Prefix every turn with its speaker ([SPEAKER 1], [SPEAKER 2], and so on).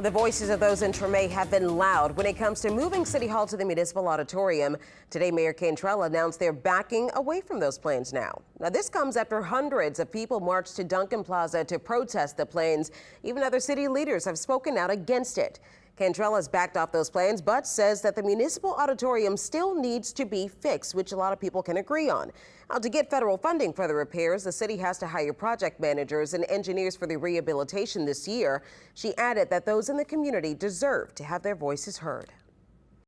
[SPEAKER 1] The voices of those in Treme have been loud when it comes to moving City Hall to the Municipal Auditorium. Today, Mayor Cantrell announced they're backing away from those plans now. Now, this comes after hundreds of people marched to Duncan Plaza to protest the plans. Even other city leaders have spoken out against it. Cantrell has backed off those plans, but says that the Municipal Auditorium still needs to be fixed, which a lot of people can agree on. Now, to get federal funding for the repairs, the city has to hire project managers and engineers for the rehabilitation this year. She added that those in the community deserve to have their voices heard.